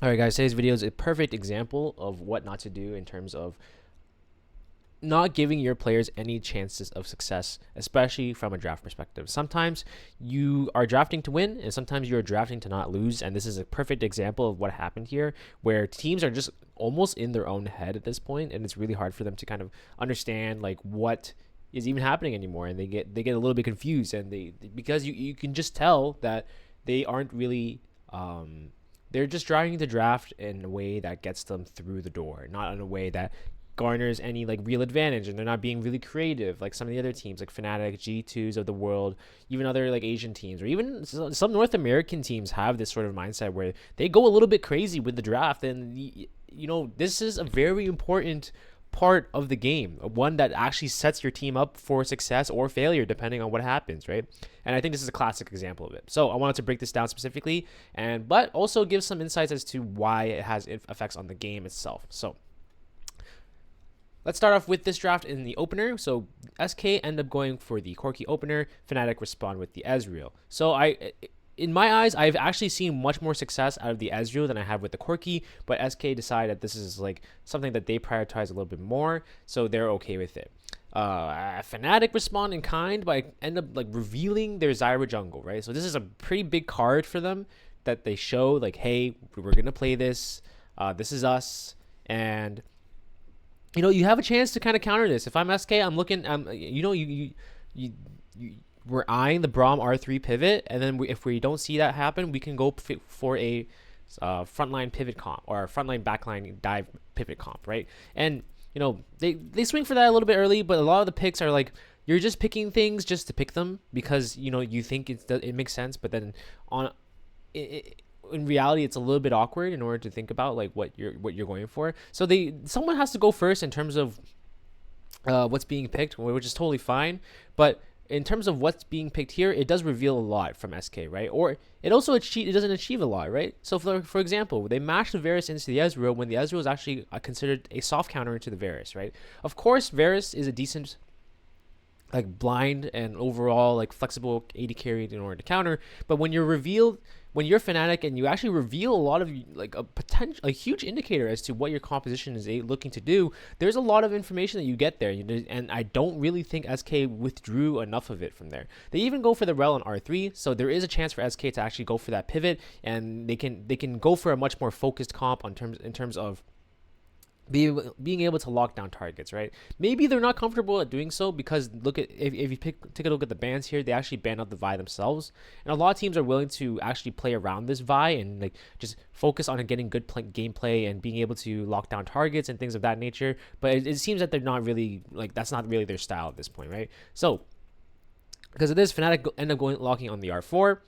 All right, guys, today's video is a perfect example of what not to do in terms of not giving your players any chances of success, especially from a draft perspective. Sometimes you are drafting to win, and sometimes you're drafting to not lose. And this is a perfect example of what happened here, where teams are just almost in their own head at this point, and it's really hard for them to kind of understand like what is even happening anymore, and they get a little bit confused, and they because you can just tell that they aren't really they're just driving the draft in a way that gets them through the door, not in a way that garners any like real advantage, and they're not being really creative like some of the other teams like Fnatic, G2s of the world, even other like Asian teams, or even some North American teams have this sort of mindset where they go a little bit crazy with the draft. And this is a very important part of the game, one that actually sets your team up for success or failure depending on what happens, right? And I think this is a classic example of it. So I wanted to break this down specifically, but also give some insights as to why it has effects on the game itself. So let's start off with this draft in the opener. So SK end up going for the Corki opener. Fnatic respond with the Ezreal. So in my eyes, I've actually seen much more success out of the Ezreal than I have with the Corki, but SK decided this is like something that they prioritize a little bit more, so they're okay with it. Fnatic respond in kind, but end up like revealing their Zyra jungle, right? So this is a pretty big card for them that they show, like, hey, we're gonna play this. This is us, and you have a chance to kind of counter this. If I'm SK, I'm looking, you we're eyeing the Braum R3 pivot, and then if we don't see that happen, we can go for a frontline pivot comp or frontline backline dive pivot comp, right? And they swing for that a little bit early, but a lot of the picks are like you're just picking things just to pick them because you think it makes sense, but then in reality it's a little bit awkward in order to think about like what you're going for. So someone has to go first in terms of what's being picked, which is totally fine, but in terms of what's being picked here, it does reveal a lot from SK, right? Or it doesn't achieve a lot, right? So for example, they mashed the Varus into the Ezreal when the Ezreal is actually considered a soft counter into the Varus, right? Of course, Varus is a decent like blind and overall like flexible AD carry in order to counter, but when you're Fnatic and you actually reveal a lot of like a huge indicator as to what your composition is looking to do, there's a lot of information that you get there, and I don't really think SK withdrew enough of it from there. They even go for the Rel on R3, so there is a chance for SK to actually go for that pivot, and they can go for a much more focused comp in terms of being able to lock down targets, right? Maybe they're not comfortable at doing so because look at if you take a look at the bans here, they actually ban out the Vi themselves, and a lot of teams are willing to actually play around this Vi and like just focus on getting good gameplay and being able to lock down targets and things of that nature. But it seems that they're not really like that's not really their style at this point, right? So because of this, Fnatic end up locking on the R4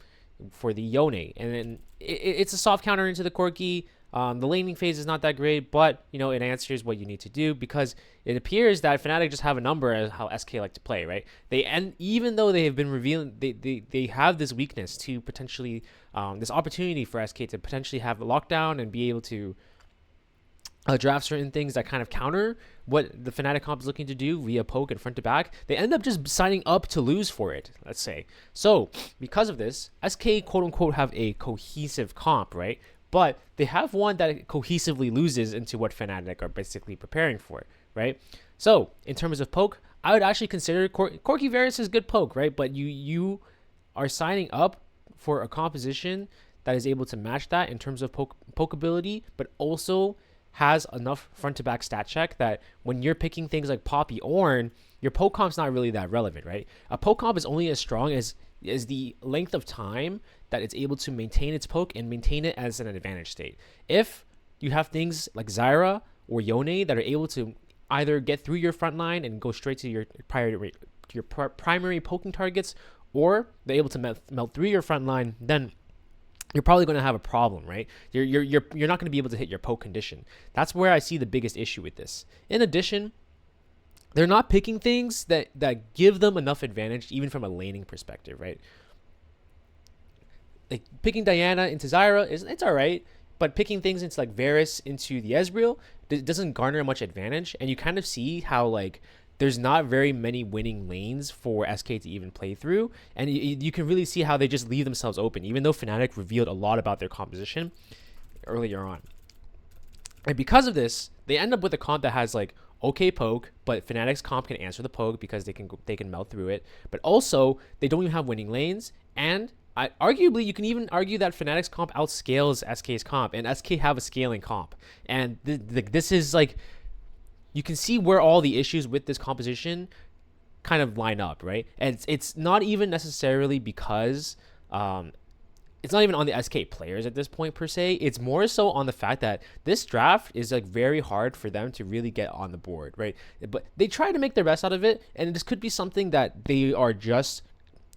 for the Yone, and then it's a soft counter into the Corki. The laning phase is not that great, but it answers what you need to do because it appears that Fnatic just have a number as how SK like to play, right? Even though they have been revealing, they have this weakness to potentially this opportunity for SK to potentially have a lockdown and be able to draft certain things that kind of counter what the Fnatic comp is looking to do via poke and front to back. They end up just signing up to lose for it, let's say. So because of this, SK quote unquote have a cohesive comp, right? But they have one that cohesively loses into what Fnatic are basically preparing for, right? So in terms of poke, I would actually consider Corki Varus is good poke, right? But you are signing up for a composition that is able to match that in terms of poke ability, but also has enough front to back stat check that when you're picking things like Poppy Ornn, your poke comp's not really that relevant, right? A poke comp is only as strong as the length of time that it's able to maintain its poke and maintain it as an advantage state. If you have things like Zyra or Yone that are able to either get through your front line and go straight to your primary poking targets, or they're able to melt through your front line, then you're probably going to have a problem, right? You're not going to be able to hit your poke condition. That's where I see the biggest issue with this. In addition, they're not picking things that give them enough advantage, even from a laning perspective, right? Like picking Diana into Zyra it's all right, but picking things into like Varus into the Ezreal doesn't garner much advantage, and you kind of see how like there's not very many winning lanes for SK to even play through, and you can really see how they just leave themselves open, even though Fnatic revealed a lot about their composition. earlier on. And because of this, they end up with a comp that has like okay poke, but Fnatic's comp can answer the poke because they can melt through it. But also, they don't even have winning lanes, and arguably, you can even argue that Fnatic's comp outscales SK's comp, and SK have a scaling comp. And this is like, you can see where all the issues with this composition kind of line up, right? And it's not even necessarily because it's not even on the SK players at this point per se. It's more so on the fact that this draft is like very hard for them to really get on the board, right? But they try to make the best out of it, and this could be something that they are just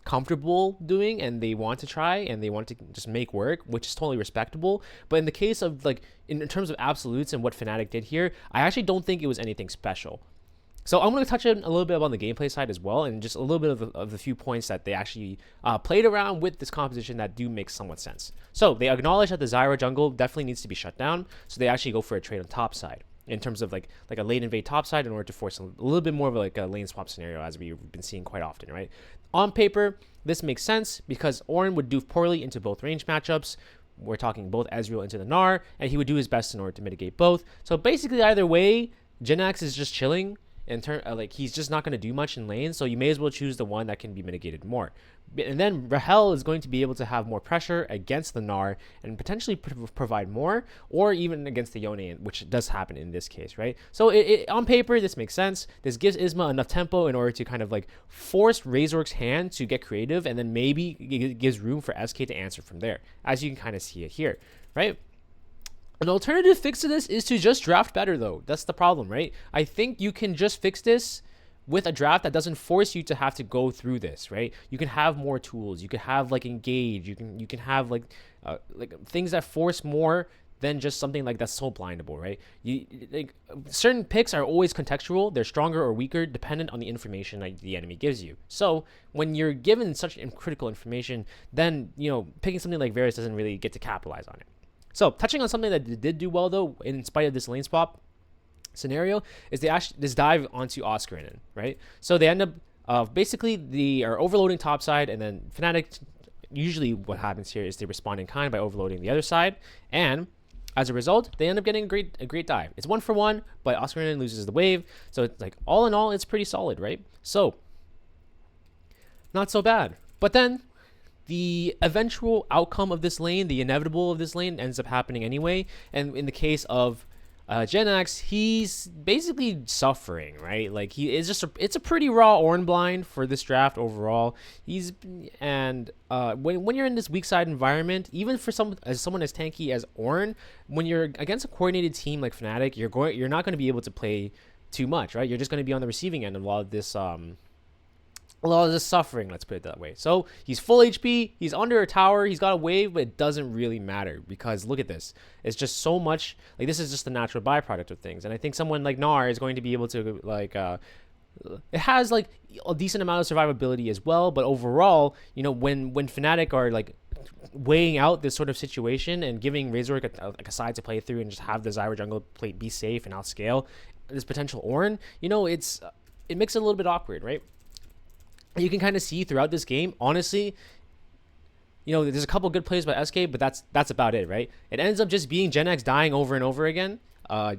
comfortable doing and they want to try and they want to just make work, which is totally respectable. But in the case of like in terms of absolutes and what Fnatic did here, I actually don't think it was anything special. So I'm going to touch on a little bit on the gameplay side as well, and just a little bit of the few points that they actually played around with this composition that do make somewhat sense. So they acknowledge that the Zyra jungle definitely needs to be shut down, so they actually go for a trade on top side in terms of like a lane invade top side in order to force a little bit more of like a lane swap scenario, as we've been seeing quite often, right? On paper, this makes sense because Ornn would do poorly into both range matchups. We're talking both Ezreal into the Gnar, and he would do his best in order to mitigate both. So basically, either way, Jinax is just chilling. Like he's just not going to do much in lane, so you may as well choose the one that can be mitigated more. And then Rahel is going to be able to have more pressure against the Gnar and potentially provide more, or even against the Yone, which does happen in this case, right? So on paper, this makes sense. This gives Isma enough tempo in order to kind of like force Razork's hand to get creative, and then maybe it gives room for SK to answer from there, as you can kind of see it here, right? An alternative fix to this is to just draft better, though. That's the problem, right? I think you can just fix this with a draft that doesn't force you to have to go through this, right? You can have more tools. You can have like engage. You can have like things that force more than just something like that's so blindable, right? Like certain picks are always contextual. They're stronger or weaker dependent on the information that the enemy gives you. So when you're given such critical information, then picking something like Varus doesn't really get to capitalize on it. So touching on something that they did do well, though, in spite of this lane swap scenario, is they actually this dive onto Oscarinen, right? So they end up basically they are overloading top side, and then Fnatic, usually what happens here is they respond in kind by overloading the other side, and as a result, they end up getting a great dive. It's 1-for-1, but Oscarinen loses the wave, so it's like all in all, it's pretty solid, right? So not so bad. But then the eventual outcome of this lane, the inevitable of this lane, ends up happening anyway. And in the case of Jinax, he's basically suffering, right? Like he is it's a pretty raw Ornn blind for this draft overall. When you're in this weak side environment, even for someone as tanky as Ornn, when you're against a coordinated team like Fnatic, you're not going to be able to play too much, right? You're just going to be on the receiving end of a lot of this suffering, let's put it that way. So he's full HP, he's under a tower, he's got a wave, but it doesn't really matter because look at this. It's just so much, like this is just the natural byproduct of things. And I think someone like Gnar is going to be able to it has like a decent amount of survivability as well, but overall, when Fnatic are like weighing out this sort of situation and giving Razork a side to play through and just have the Zyra jungle play be safe and outscale this potential Ornn, it makes it a little bit awkward, right? You can kind of see throughout this game, honestly, there's a couple good plays by SK, but that's about it, right? It ends up just being Jinax dying over and over again,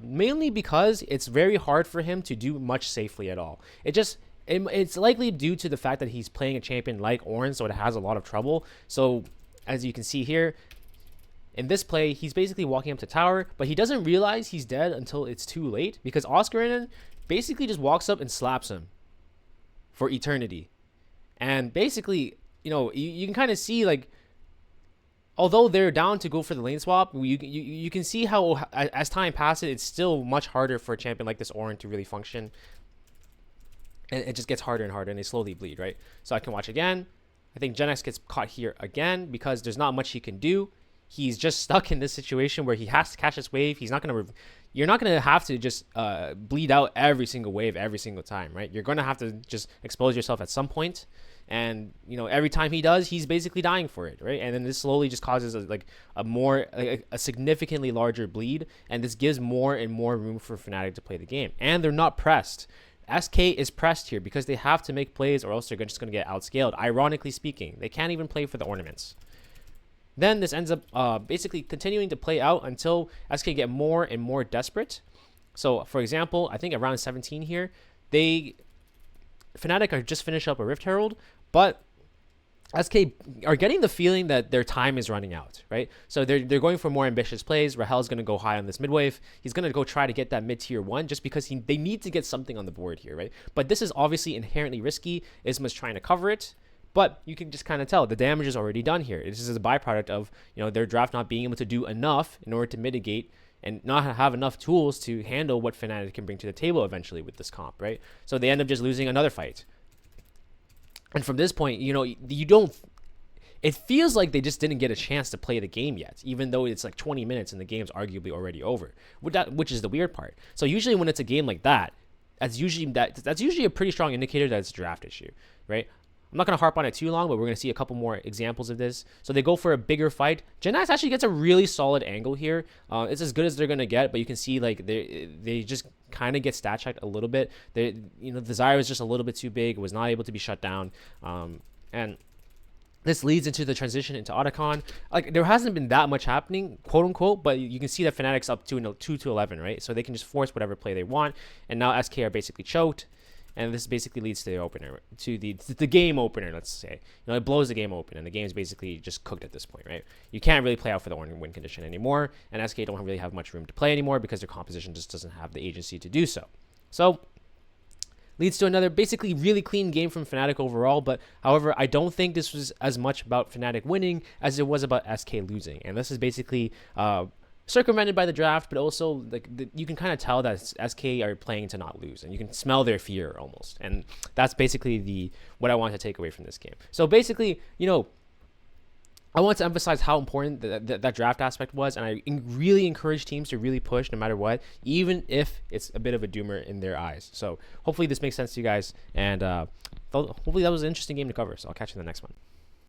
mainly because it's very hard for him to do much safely at all. It's likely due to the fact that he's playing a champion like Ornn, so it has a lot of trouble. So as you can see here, in this play, he's basically walking up to tower, but he doesn't realize he's dead until it's too late because Oscarinen basically just walks up and slaps him for eternity. And basically, you can kind of see, like, although they're down to go for the lane swap, you can see how as time passes, it's still much harder for a champion like this Ornn to really function. And it just gets harder and harder, and they slowly bleed, right? So I can watch again. I think Jinax gets caught here again because there's not much he can do. He's just stuck in this situation where he has to catch this wave. You're not gonna have to just bleed out every single wave every single time, right? You're gonna have to just expose yourself at some point. And every time he does, he's basically dying for it, right? And then this slowly just causes a significantly larger bleed, and this gives more and more room for Fnatic to play the game. And they're not pressed. SK is pressed here because they have to make plays, or else they're just going to get outscaled. Ironically speaking, they can't even play for the ornaments. Then this ends up basically continuing to play out until SK get more and more desperate. So, for example, I think around 17 here, Fnatic are just finished up a Rift Herald, but SK are getting the feeling that their time is running out, right? So they're going for more ambitious plays. Rahel's going to go high on this mid wave. He's going to go try to get that mid tier 1 just because they need to get something on the board here, right? But this is obviously inherently risky. Isma's trying to cover it, but you can just kind of tell the damage is already done here. This is a byproduct of, their draft not being able to do enough in order to mitigate and not have enough tools to handle what Fnatic can bring to the table eventually with this comp, right? So they end up just losing another fight. And from this point, you don't. It feels like they just didn't get a chance to play the game yet, even though it's like 20 minutes and the game's arguably already over, which is the weird part. So usually when it's a game like that, that's usually a pretty strong indicator that it's a draft issue, right? I'm not going to harp on it too long, but we're going to see a couple more examples of this. So they go for a bigger fight. Genax actually gets a really solid angle here. It's as good as they're going to get, but you can see like they just kind of get stat checked a little bit. The Zyra was just a little bit too big, was not able to be shut down. And this leads into the transition into Otacon. Like, there hasn't been that much happening, quote unquote, but you can see that Fnatic's up to 2 to 11, right? So they can just force whatever play they want. And now SK are basically choked. And this basically leads to the opener, to the game opener, let's say. It blows the game open, and the game's basically just cooked at this point, right? You can't really play out for the win condition anymore, and SK don't really have much room to play anymore because their composition just doesn't have the agency to do so. So, leads to another basically really clean game from Fnatic overall, but however, I don't think this was as much about Fnatic winning as it was about SK losing. And this is basically circumvented by the draft, but also you can kind of tell that SK are playing to not lose, and you can smell their fear almost. And that's basically what I want to take away from this game. So basically, I want to emphasize how important that draft aspect was, and I really encourage teams to really push no matter what, even if it's a bit of a doomer in their eyes. So hopefully this makes sense to you guys, and hopefully that was an interesting game to cover. So I'll catch you in the next one.